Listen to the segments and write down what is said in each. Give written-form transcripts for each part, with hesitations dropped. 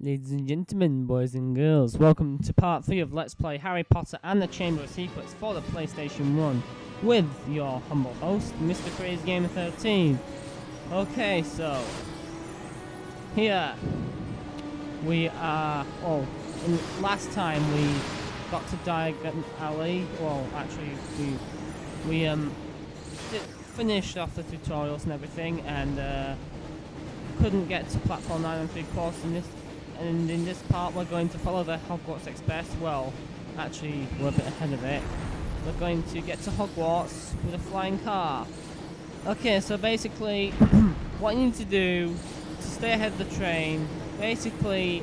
Ladies and gentlemen, boys and girls, welcome to part 3 of Let's Play Harry Potter and the Chamber of Secrets for the PlayStation 1 with your humble host, Mr. Crazy Gamer 13. Okay, so here we are. Last time we got to Diagon Alley. Well, actually, we finished off the tutorials and everything, and couldn't get to platform 9 and 3/4 in this. And in this part, we're going to follow the Hogwarts Express. Well, actually, we're a bit ahead of it. We're going to get to Hogwarts with a flying car. Okay, so basically, what you need to do to stay ahead of the train, basically,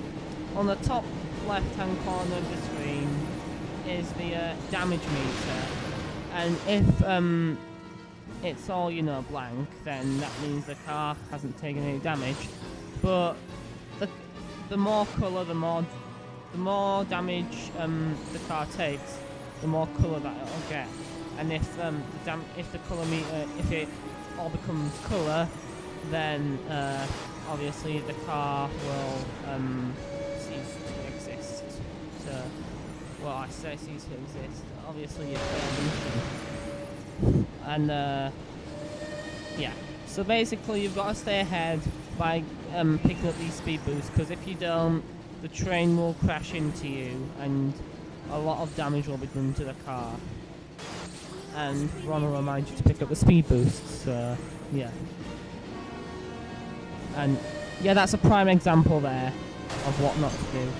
on the top left-hand corner of the screen is the damage meter. And if it's all, blank, then that means the car hasn't taken any damage. But the more colour, the more damage the car takes, the more colour that it'll get. And if the colour meter, if it all becomes colour, then obviously the car will cease to exist. I say cease to exist. Obviously, it failed. And yeah. So basically, you've got to stay ahead by picking up these speed boosts, because if you don't, the train will crash into you and a lot of damage will be done to the car. And Ron will remind you to pick up the speed boosts, yeah. And yeah, that's a prime example there of what not to do.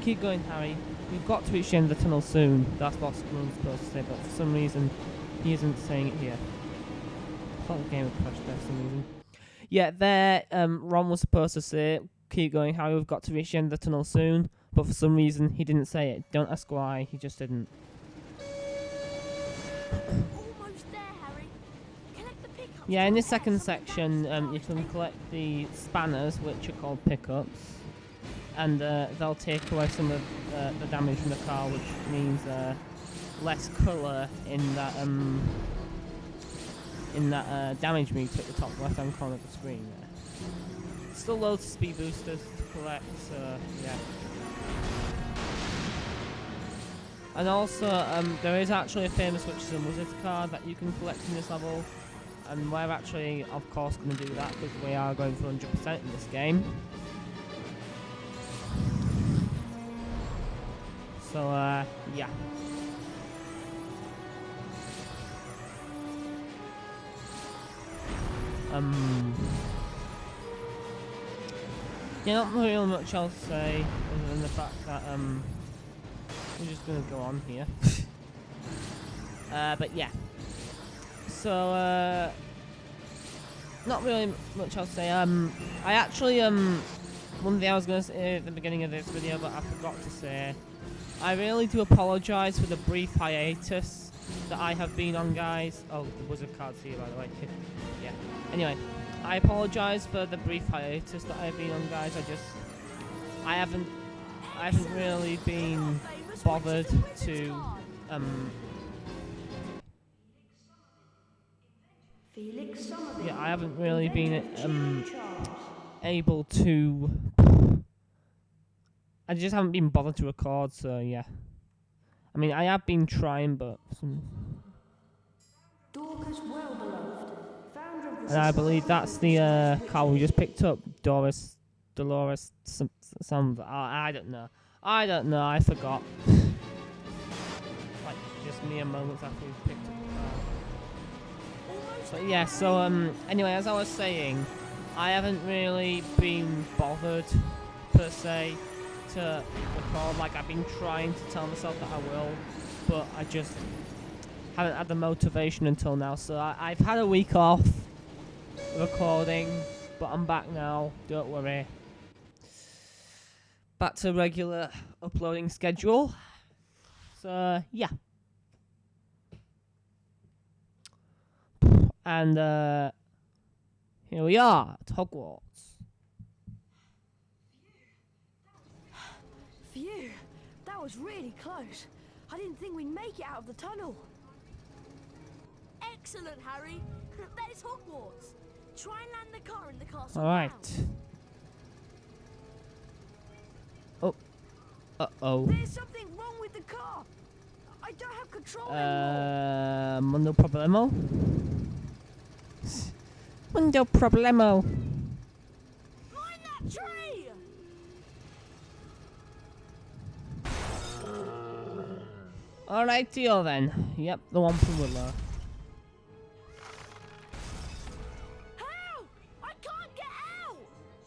Keep going, Harry. We've got to reach the end of the tunnel soon. That's what Ron's supposed to say, but for some reason he isn't saying it here. I thought the game had crashed there for some reason. Yeah, there, Ron was supposed to say, keep going, Harry, we've got to reach the end of the tunnel soon, but for some reason he didn't say it. Don't ask why, he just didn't. Almost there, Harry. Collect the pickups. Yeah, in this second section, you can collect the spanners, which are called pickups, and they'll take away some of the damage from the car, which means less colour in that damage meter at the top left-hand corner of the screen there. Still loads of speed boosters to collect, so yeah. And also, there is actually a famous Witches and Wizards card that you can collect in this level, and we're actually, of course, going to do that because we are going for 100% in this game. So, yeah. Yeah, not really much else to say other than the fact that we're just gonna go on here. But yeah. So not really much else to say. I actually one thing I was gonna say at the beginning of this video, but I forgot to say. I really do apologise for the brief hiatus that I have been on, guys. Oh, the wizard card's here, by the way. Yeah. Anyway, I apologise for the brief hiatus that I've been on, guys. I haven't really been bothered to yeah, I haven't really been able to. I just haven't been bothered to record, so yeah. I mean, I have been trying, but and I believe that's the car we just picked up. Dolores, some I don't know. I forgot. Like just mere moments after we picked up the car. But yeah, so anyway, as I was saying, I haven't really been bothered per se to record. Like, I've been trying to tell myself that I will, but I just haven't had the motivation until now. So I've had a week off recording, but I'm back now, don't worry. Back to regular uploading schedule. So yeah. And here we are at Hogwarts. Phew, that was really close. I didn't think we'd make it out of the tunnel. Excellent, Harry. That is Hogwarts. Try and land the car in the castle. All right. Uh-oh. There's something wrong with the car. I don't have control anymore. Mundo problemo? Mundo problemo. Mind that tree! Alright, deal then. Yep, the one from Willow. Help! I can't get out!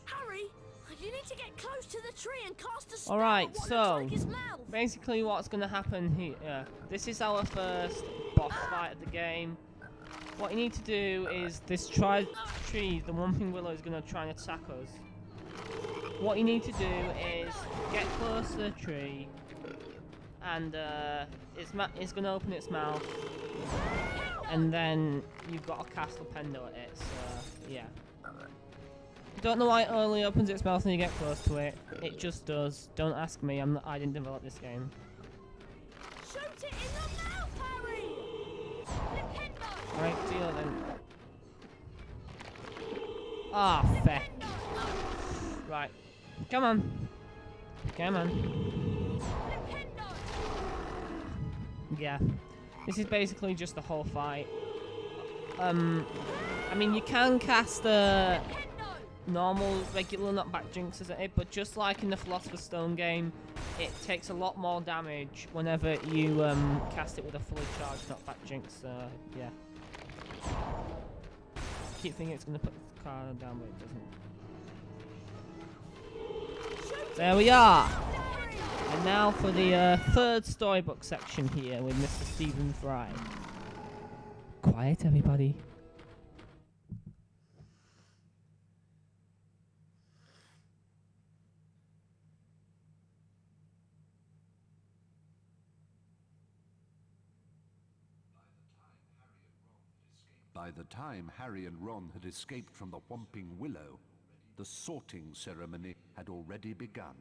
Harry, you need to get close to the tree and cast a spell Alright, at what so looks like his mouth. basically what's going to happen here, this is our first boss fight of the game. What you need to do is this tree, the one thing Willow is going to try and attack us. What you need to do is get close to the tree and it's going to open its mouth and then you've got to cast Lupendo at it, so yeah. Don't know why it only opens its mouth when you get close to it. It just does. Don't ask me. I didn't develop this game. Shoot it in the mouth, Harry! Nintendo! Alright, deal then. Ah, fair. Right. Come on. Come on. Nintendo! Yeah. This is basically just the whole fight. I mean, you can cast normal, regular knockback jinxes at it, but just like in the Philosopher's Stone game, it takes a lot more damage whenever you cast it with a fully charged knockback jinx, yeah. Keep thinking it's going to put the car down, but it doesn't. There we are! And now for the third storybook section here with Mr. Stephen Fry. Quiet, everybody. By the time Harry and Ron had escaped from the Whomping Willow, the sorting ceremony had already begun.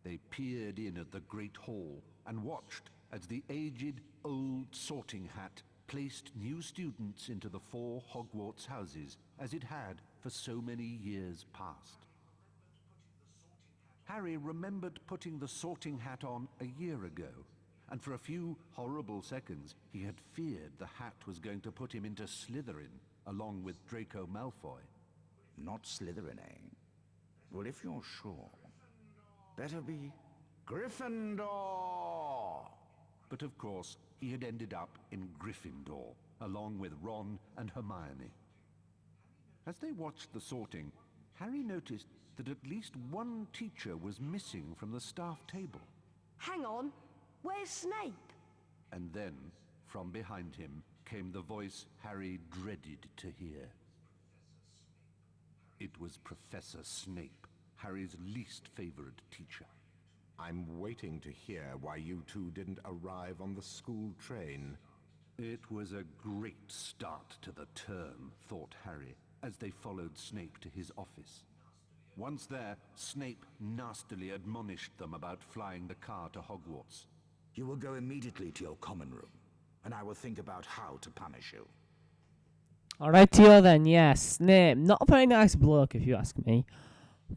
They peered in at the Great Hall and watched as the aged, old sorting hat placed new students into the 4 Hogwarts houses, as it had for so many years past. Harry remembered putting the sorting hat on a year ago, and for a few horrible seconds he had feared the hat was going to put him into Slytherin, along with Draco Malfoy. Not Slytherin, eh? Well, if you're sure, better be Gryffindor! But of course, he had ended up in Gryffindor, along with Ron and Hermione. As they watched the sorting, Harry noticed that at least one teacher was missing from the staff table. Hang on, where's Snape? And then, from behind him, came the voice Harry dreaded to hear. It was Professor Snape, Harry's least favorite teacher. I'm waiting to hear why you two didn't arrive on the school train. It was a great start to the term, thought Harry, as they followed Snape to his office. Once there, Snape nastily admonished them about flying the car to Hogwarts. You will go immediately to your common room, and I will think about how to punish you. Alright, Tio then, yes. Snape. Not a very nice bloke, if you ask me.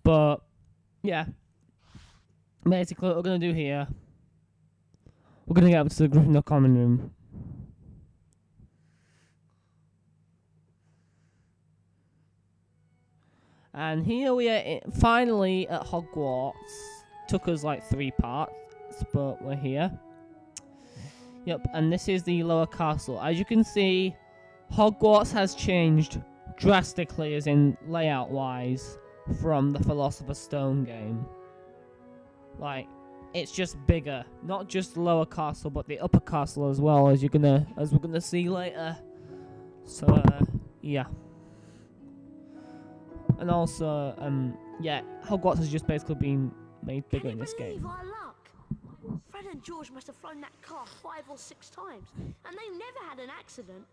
But, yeah. Basically, what we're going to do here, we're going to get up to the Gryffindor common room. And here we are, finally at Hogwarts. Took us like 3 parts, but we're here. Yep, and this is the lower castle. As you can see, Hogwarts has changed drastically, as in layout-wise, from the Philosopher's Stone game. Like, it's just bigger. Not just the lower castle, but the upper castle as well, as we're gonna see later. So, yeah. And also, yeah, Hogwarts has just basically been made bigger in this game. Our luck? Fred and George must have flown that car 5 or 6 times, and they never had an accident.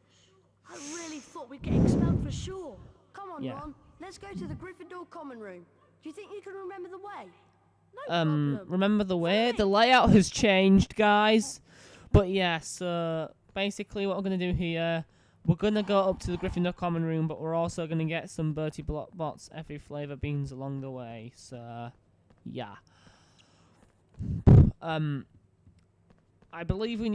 I really thought we'd get expelled for sure. Come on, Yeah. Ron. Let's go to the Gryffindor common room. Do you think you can remember the way? No problem. Remember the way? Follow me. The layout has changed, guys. But yeah, so basically what we're going to do here, we're going to go up to the Gryffindor common room, but we're also going to get some Bertie Bott's every flavour beans along the way. So, yeah. I believe we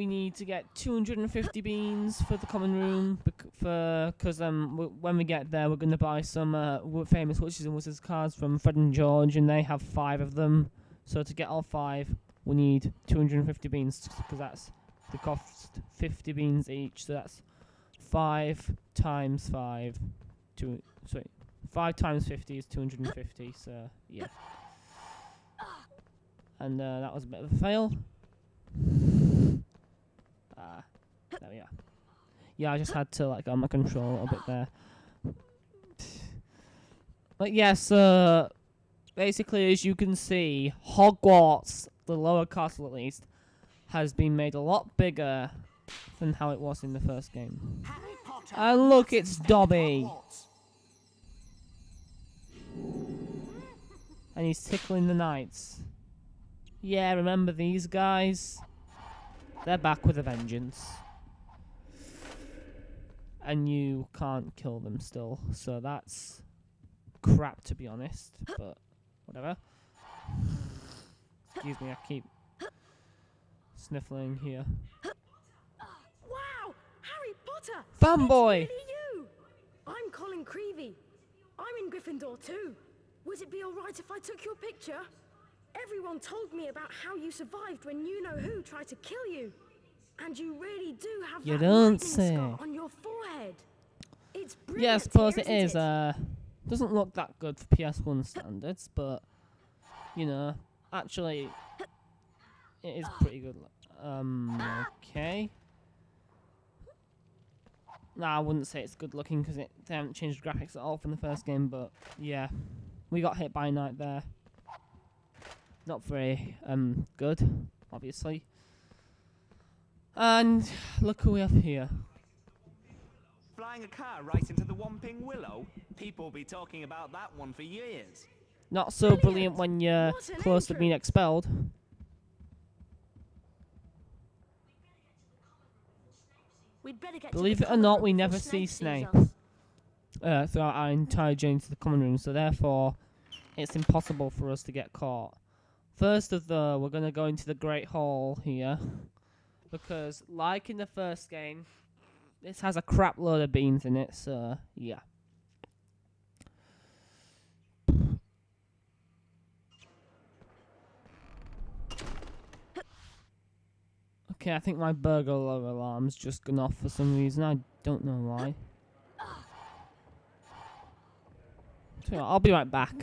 need to get 250 beans for the common room because when we get there we're gonna buy some famous witches and wizards cards from Fred and George, and they have 5 of them. So to get all 5, we need 250 beans because they cost 50 beans each. So that's 5 times 5. 5 times 50 is 250. So yeah. And that was a bit of a fail. There we are. Yeah, I just had to like on my control a little bit there. But yeah, so basically, as you can see, Hogwarts, the lower castle at least, has been made a lot bigger than how it was in the first game. And look, it's Dobby. And he's tickling the knights. Yeah, remember these guys? They're back with a vengeance. And you can't kill them still, so that's crap to be honest, but whatever. Excuse me, I keep sniffling here. Wow! Harry Potter! Fanboy! It's really you! I'm Colin Creevy. I'm in Gryffindor too. Would it be alright if I took your picture? Everyone told me about how you survived when you-know-who tried to kill you. And you really do have You that don't lightning say. scar on your forehead. It's brilliant. Yeah, I suppose here, it is. Doesn't look that good for PS1 standards, but you know, actually, it is pretty good. Okay. Nah, I wouldn't say it's good looking because they haven't changed graphics at all from the first game. But yeah, we got hit by a knight there. Not very good, obviously. And look who we have here. Flying a car right into the Whomping Willow? People will be talking about that one for years. Not so brilliant when you're close to being expelled. We'd better get Believe to it the or not, common we room never before see sees Snape us. throughout our entire journey to the common room, so therefore it's impossible for us to get caught. First of all, we're going to go into the Great Hall here, because like in the first game, this has a crap load of beans in it, so yeah. Okay, I think my burglar alarm's just gone off for some reason. I don't know why. So I'll be right back.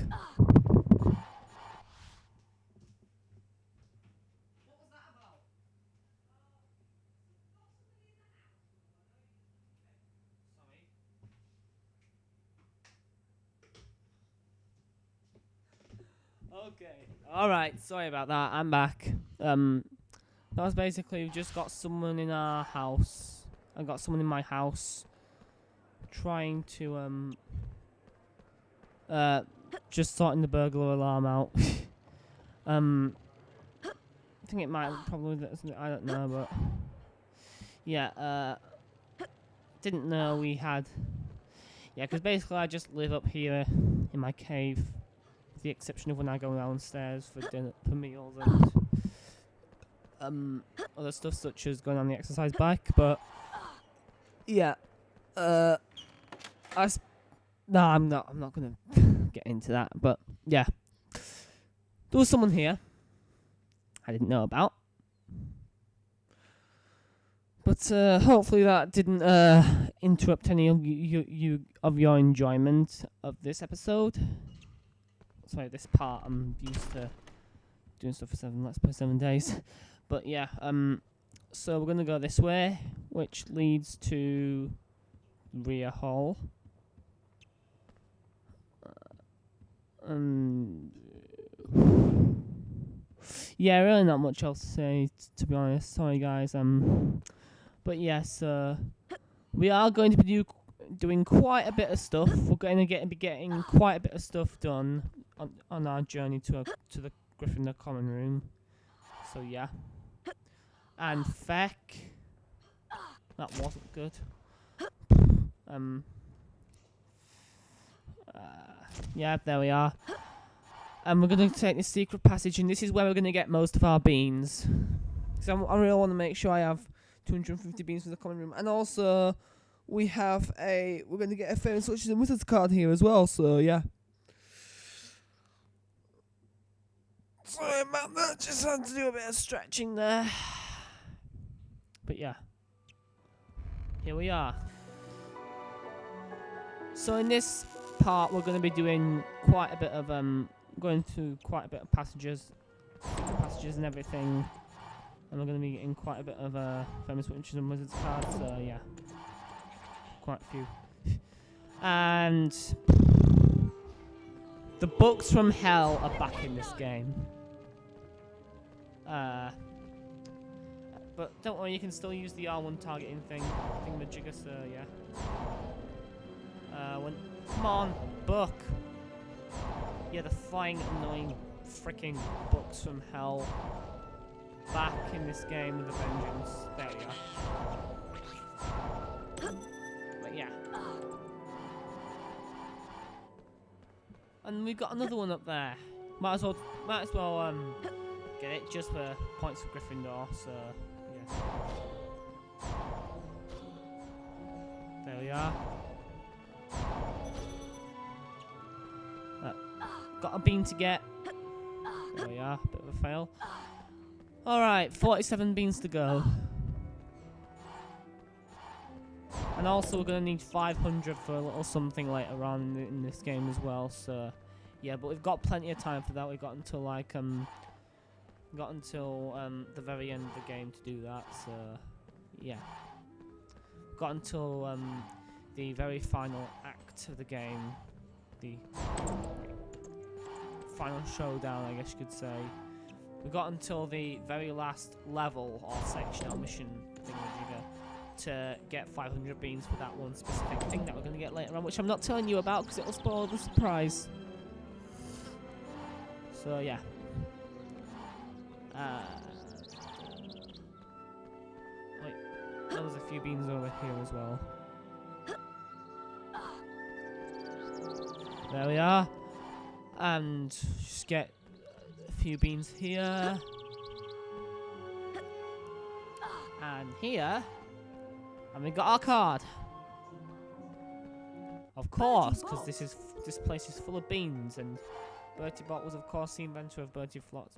Okay. Alright, sorry about that. I'm back. That was basically, we've just got someone in our house. I got someone in my house trying to, just sorting the burglar alarm out. I think it might probably, I don't know, but yeah, didn't know we had, yeah, because basically I just live up here in my cave, with the exception of when I go downstairs for dinner, for meals and other stuff such as going on the exercise bike, but yeah, no, I'm not gonna get into that, but yeah, there was someone here I didn't know about, but hopefully that didn't interrupt any of your enjoyment of this episode. Sorry, this part. I'm used to doing stuff for Let's Play 7 days. But yeah, so we're going to go this way, which leads to rear hall. Yeah, really not much else to say, to be honest. Sorry, guys. But yes, we are going to be doing quite a bit of stuff. We're going to be getting quite a bit of stuff done on our journey to the Gryffindor common room. So yeah. And feck, that wasn't good. Yeah, there we are. And we're going to take this secret passage, and this is where we're going to get most of our beans. So I really want to make sure I have 250 beans for the common room. And also, we're going to get a famous Witches and Wizards card here as well, so yeah. Sorry about that, just had to do a bit of stretching there. But yeah. Here we are. So in this part, we're going to be doing quite a bit of, going through quite a bit of passages and everything. And we're going to be getting quite a bit of famous Witches and Wizards cards, so yeah. Quite a few. And the books from hell are back in this game. But don't worry, you can still use the R1 targeting thingamajigger, so yeah. Come on, book! Yeah, the flying, annoying, freaking books from hell. Back in this game with a vengeance. There we are. But yeah. And we've got another one up there. Might as well get it just for points for Gryffindor, so yeah. There we are. Got a bean to get. There we are, bit of a fail. Alright, 47 beans to go. And also we're going to need 500 for a little something later on in this game as well, so yeah, but we've got plenty of time for that. We've got until like the very end of the game to do that, so yeah. Got until the very final act of the game, the final showdown, I guess you could say. We got until the very last level or section or mission thingamajigger to get 500 beans for that one specific thing that we're going to get later on, which I'm not telling you about because it'll spoil the surprise. So yeah. Wait, there's a few beans over here as well. There we are. And just get a few beans here. And here. And we got our card. Of course, because this place is full of beans, and Bertie Bot was of course the inventor of Bertie Bots,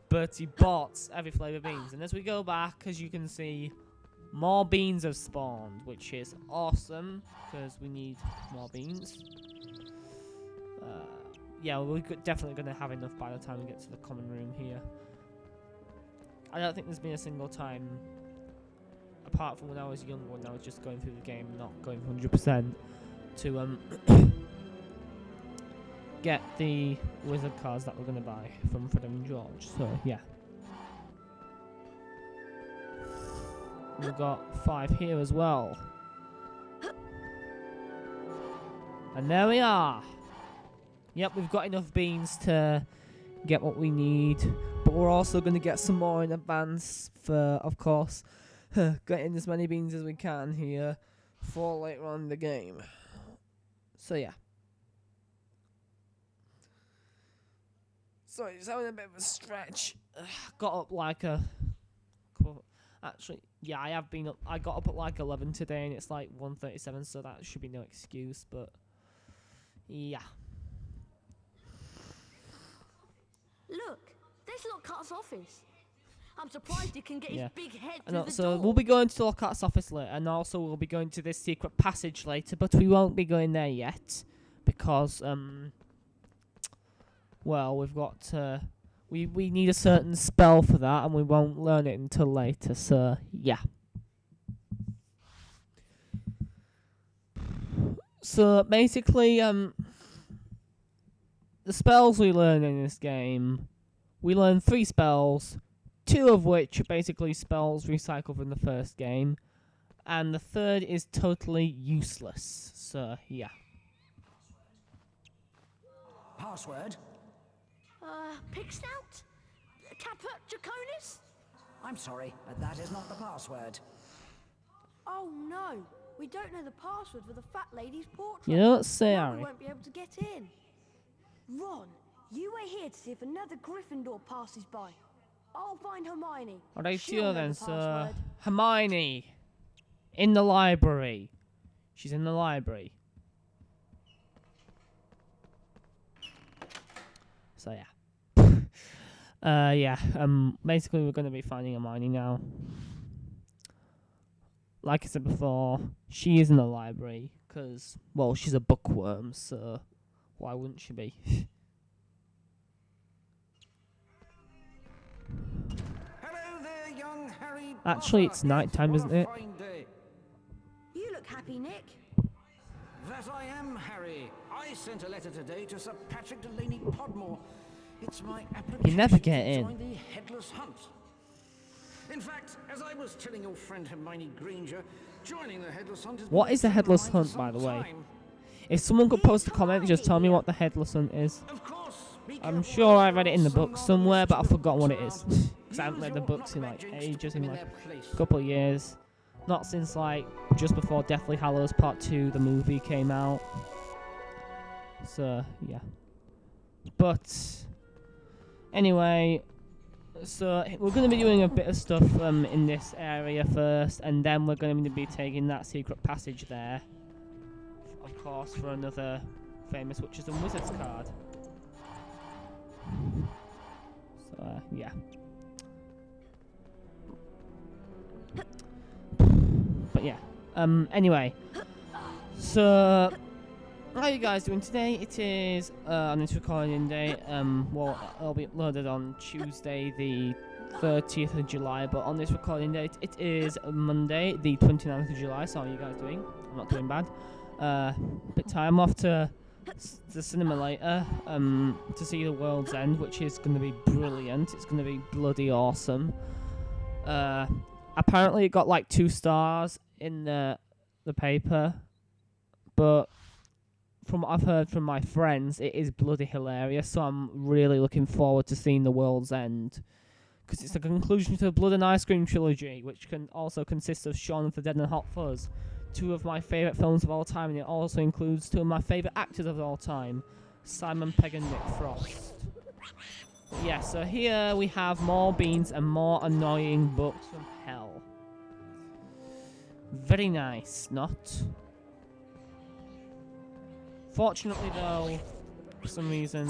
Bertie Bots, every flavour beans. And as we go back, as you can see, more beans have spawned, which is awesome, because we need more beans. Yeah, we're definitely going to have enough by the time we get to the common room here. I don't think there's been a single time, apart from when I was young, when I was just going through the game, not going 100%, to get the wizard cards that we're going to buy from Fred and George. So, yeah. We've got 5 here as well. And there we are. Yep, we've got enough beans to get what we need. But we're also going to get some more in advance for, of course, getting as many beans as we can here for later on in the game. So, yeah. Sorry, just having a bit of a stretch. Got up like a... Actually, yeah, I have been up. I got up at like 11 today, and it's like 1:37, so that should be no excuse. But yeah. Look, there's Lockhart's office. I'm surprised he can get his big head through the So door. we'll be going to Lockhart's office later, and also we'll be going to this secret passage later. But we won't be going there yet because well, we've got we need a certain spell for that, and we won't learn it until later. So yeah. So basically, the spells we learn in this game, we learn 3 spells, 2 of which are basically spells recycled from the first game, and the third is totally useless. So yeah. Password? Pig Snout? Caput Draconis? I'm sorry, but that is not the password. Oh no, we don't know the password for the fat lady's portrait. You don't say, Now Harry. we won't be able to get in. Ron, you wait here to see if another Gryffindor passes by. I'll find Hermione. Alright, She'll know then, the sir. password. Hermione. In the library. She's in the library. So, yeah. Basically, we're going to be finding Hermione now. Like I said before, she is in the library. Because, well, she's a bookworm, so why wouldn't she be? Hello there, young Harry Actually, Potter. it's night time, What isn't a it? fine day. You look happy, Nick. That I am, Harry. I sent a letter today to Sir Patrick Delaney Podmore. It's my application never get to in. join the Headless Hunt. In fact, as I was telling your friend Hermione Granger, joining the Headless Hunt is What is a Headless for Hunt, by some the way? time. If someone could post a comment, just tell me what the Headless Hunt is. Of course, be I'm careful, sure I read it in the some book modern somewhere, but I've little forgotten what it books is. around. Because I haven't read the Use books in your like knockback jinx to ages, put in them like their place. a couple of years. Not since like just before Deathly Hallows Part 2, the movie came out. So, yeah. But, anyway, so we're going to be doing a bit of stuff in this area first, and then we're going to be taking that secret passage there. Of course, for another famous Witches and Wizards card. So, yeah. But yeah. Anyway. So, how are you guys doing today? It is on this recording day. Well, it'll be uploaded on Tuesday, the 30th of July. But on this recording date, it is Monday, the 29th of July. So, how are you guys doing? I'm not doing bad. Bit time off to the cinema later. To see The World's End, which is going to be brilliant. It's going to be bloody awesome. Apparently, it got like 2 stars in the paper, but from what I've heard from my friends, it is bloody hilarious. So I'm really looking forward to seeing The World's End, because it's the conclusion to the Blood and Ice Cream trilogy, which can also consist of Shaun of the Dead and Hot Fuzz, 2 of my favourite films of all time, and it also includes 2 of my favourite actors of all time, Simon Pegg and Nick Frost. But yeah, so here we have more beans and more annoying books from hell. Very nice, not? Fortunately though, for some reason,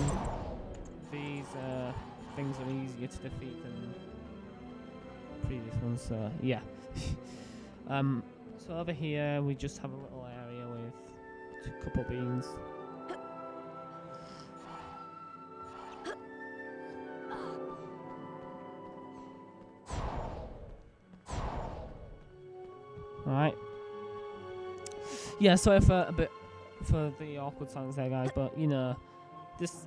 these things are easier to defeat than previous ones, so yeah. So over here we just have a little area with a couple beans. Alright. Yeah, sorry for a bit for the awkward silence there, guys, but you know, this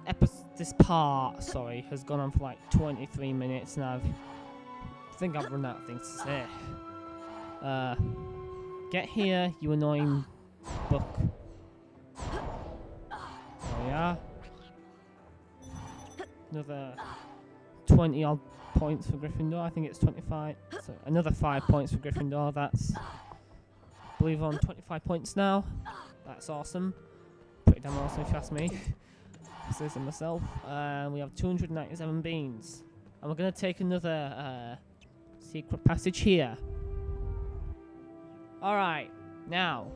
part has gone on for like 23 minutes, and I think I've run out of things to say. Get here, you annoying book. There we are. Another 20 odd points for Gryffindor. I think it's 25. So another 5 points for Gryffindor. That's, I believe, on 25 points now. That's awesome. Pretty damn awesome if you ask me. Says it myself. We have 297 beans. And we're going to take another secret passage here. Alright, now,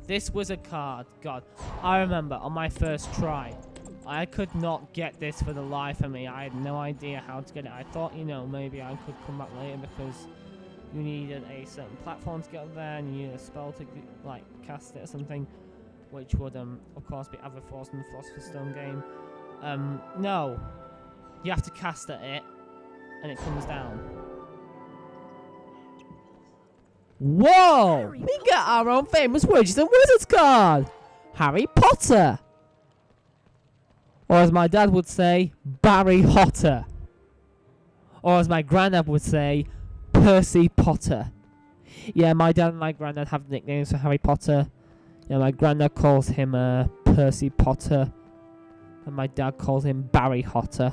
this wizard card. God, I remember on my first try, I could not get this for the life of me. I had no idea how to get it. I thought, you know, maybe I could come back later because you needed a certain platform to get up there and you needed a spell to, like, cast it or something, which would, of course, be Aberforce and the Philosopher's Stone game. No. You have to cast at it, and it comes down. Whoa! We get our own famous Witches and Wizards card! Harry Potter! Or as my dad would say, Barry Hotter. Or as my granddad would say, Percy Potter. Yeah, my dad and my granddad have nicknames for Harry Potter. Yeah, my granddad calls him Percy Potter. And my dad calls him Barry Hotter.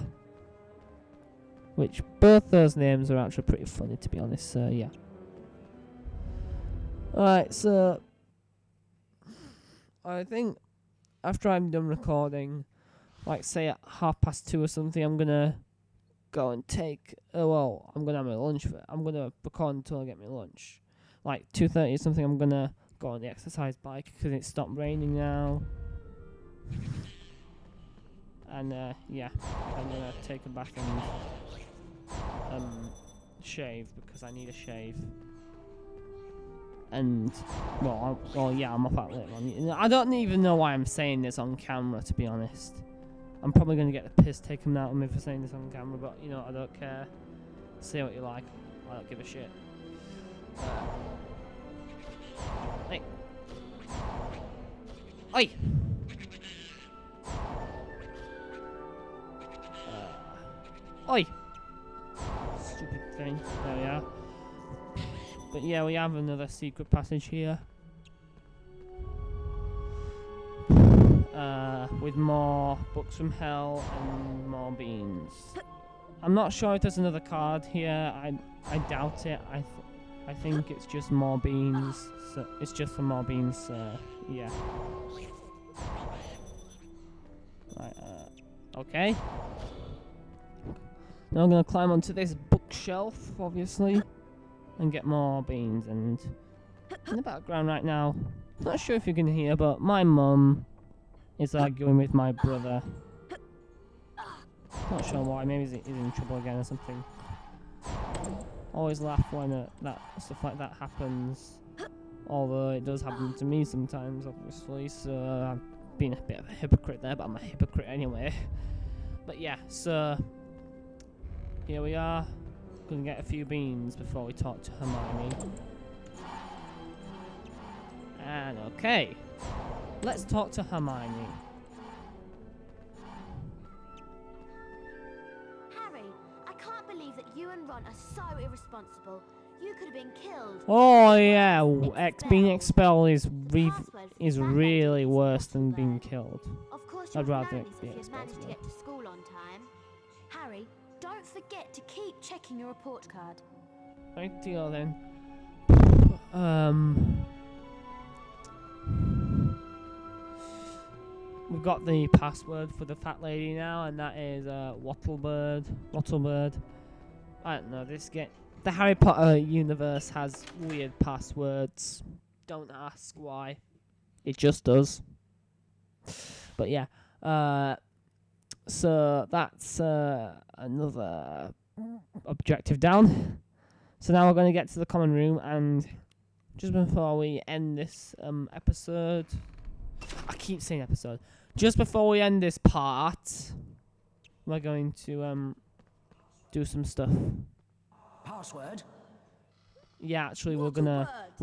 Which, both those names are actually pretty funny, to be honest, so yeah. Alright, so I think after I'm done recording, like say at 2:30 or something, I'm gonna go and take. I'm gonna have my lunch. I'm gonna record until I get my lunch. Like 2:30 or something, I'm gonna go on the exercise bike because it stopped raining now. And yeah, I'm gonna take a bath and shave because I need a shave. And yeah, I'm up at later on. I don't even know why I'm saying this on camera, to be honest. I'm probably gonna get the piss taken out of me for saying this on camera, but you know, I don't care. Say what you like. I don't give a shit. Hey. Oi! Oi! Stupid thing. There we are. But yeah, we have another secret passage here. With more books from hell and more beans. I'm not sure if there's another card here. I doubt it. I think it's just more beans. So it's just for more beans. Yeah. Right. Okay. Now I'm gonna climb onto this bookshelf, obviously, and get more beans. And in the background right now, not sure if you can hear, but my mum is arguing with my brother. Not sure why. Maybe he's in trouble again or something. Always laugh when that stuff like that happens. Although it does happen to me sometimes, obviously. So I've been a bit of a hypocrite there, but I'm a hypocrite anyway. But yeah, so here we are. Gonna get a few beans before we talk to Hermione. And okay, let's talk to Hermione. Harry, I can't believe that you and Ron are so irresponsible. You could have been killed. Oh yeah, being expelled is really worse than being killed. Of course, I'd rather be it be if you've expelled. managed to get to school on time. Harry, don't forget to keep checking your report card. Right deal then. We've got the password for the fat lady now, and that is Wattlebird. I don't know. The Harry Potter universe has weird passwords. Don't ask why. It just does. But yeah. So that's another objective down. So now we're going to get to the common room, and just before we end this episode, I keep saying episode. Just before we end this part, we're going to do some stuff. Password? Yeah, actually, we're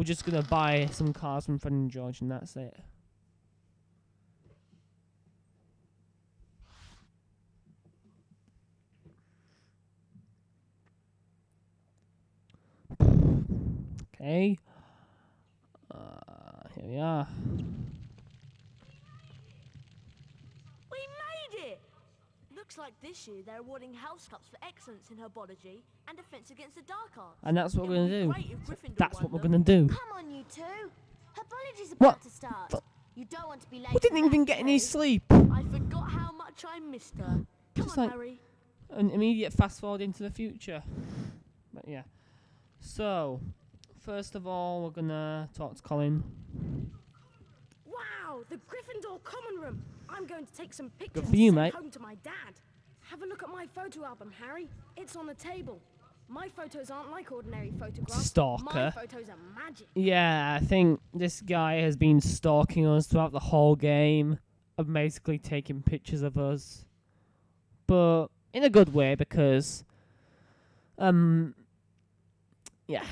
just gonna buy some cars from Fred and George, and that's it. Okay. Here we are. We made it! Looks like this year they're awarding house cups for excellence in herbology and defense against the dark arts. And that's what we're gonna do. Great if Gryffindor That's won what we're them. gonna do. Come on, you two. Herbology's What? about to start. You don't want to be late. We didn't for even that, get any too. sleep. I forgot how much I missed her. Come Just on, like- Harry. An immediate fast forward into the future. But yeah. So, first of all, we're gonna talk to Colin. Wow, the Gryffindor common room. I'm going to take some pictures for you, to send mate. home to my dad. Have a look at my photo album, Harry. It's on the table. My photos aren't like ordinary photographs. Stalker. My photos are magic. Yeah, I think this guy has been stalking us throughout the whole game, of basically taking pictures of us. But in a good way, because yeah.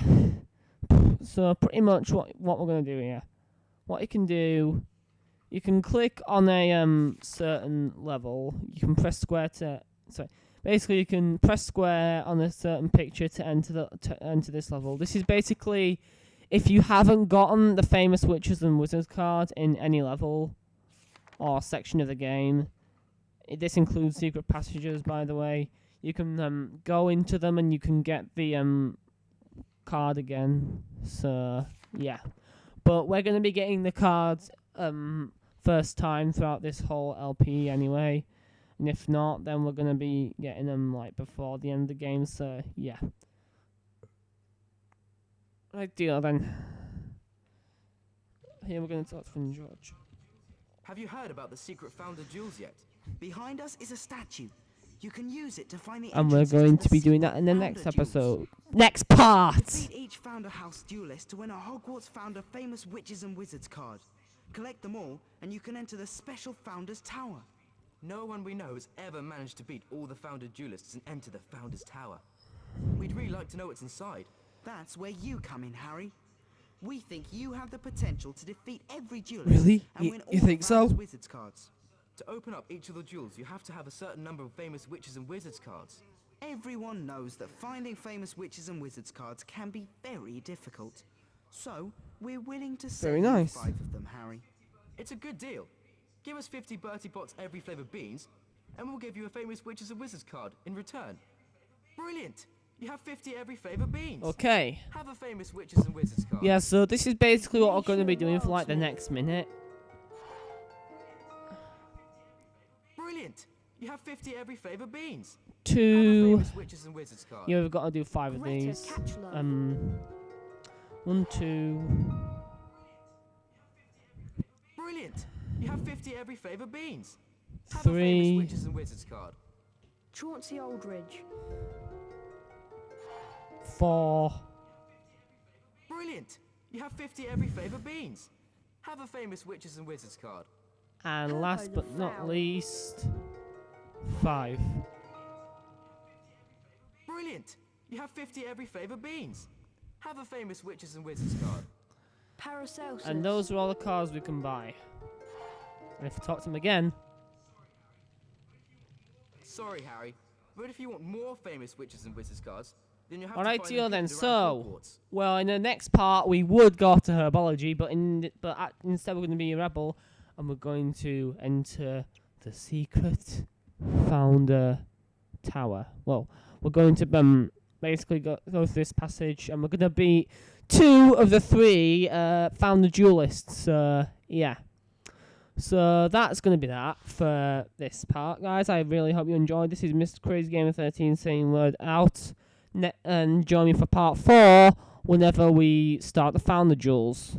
So pretty much what we're gonna do here. What you can do, you can click on a certain level. You can press square to basically you can press square on a certain picture to enter this level. This is basically if you haven't gotten the famous witches and wizards card in any level or section of the game. This includes secret passages, by the way. You can go into them and you can get the card again. So yeah, but we're gonna be getting the cards first time throughout this whole LP anyway. And if not, then we're gonna be getting them like before the end of the game. So yeah. Right deal then. Here we're gonna talk from George. Have you heard about the secret founder jewels yet? Behind us is a statue. You can use it to find the And we're entrances going the to be doing that secret in the founder next jewels. episode. Next part! Defeat each Founder House duelist to win a Hogwarts Founder Famous Witches and Wizards card. Collect them all, and you can enter the special Founder's Tower. No one we know has ever managed to beat all the Founder duelists and enter the Founder's Tower. We'd really like to know what's inside. That's where you come in, Harry. We think you have the potential to defeat every duelist Really? and win all You think the so? Founder's Wizards cards. To open up each of the jewels, you have to have a certain number of famous witches and wizards cards. Everyone knows that finding famous witches and wizards cards can be very difficult. So, we're willing to sell Very you nice. 5 of them, Harry. It's a good deal. Give us 50 Bertie Bott's every flavour beans, and we'll give you a famous witches and wizards card in return. Brilliant! You have 50 every flavour beans. Okay. Have a famous witches and wizards card. Yeah, so this is basically what we're going to be doing for like the next minute. Brilliant! You have 50 every flavour beans. Have a 2. famous witches and wizards card. Yeah, we've got to do 5 of Greta these. Catchlow. 1, 2. Brilliant! You have 50 every flavour beans. Have a famous 3. witches and wizards card. Chauncey Aldridge. 4. Brilliant! You have 50 every flavour beans. Have a famous witches and wizards card. And last but not least, 5. Brilliant! You have 50 every flavour beans. Have a famous witches and wizards card. Paracelsus. And those are all the cards we can buy. And if we talk to them again, Sorry, Harry, but if you want more famous witches and wizards cards, then you have alright, to deal find them then. hidden around So, Hogwarts. well, in the next part we would go to herbology, but instead we're going to be a rebel, and we're going to enter the secret founder tower. Well, we're going to basically go through this passage, and we're going to beat 2 of the 3 founder duelists. Yeah. So that's going to be that for this part, guys. I really hope you enjoyed. This is Mr. Crazy Gamer 13 saying word out. And join me for part 4 whenever we start the founder duels.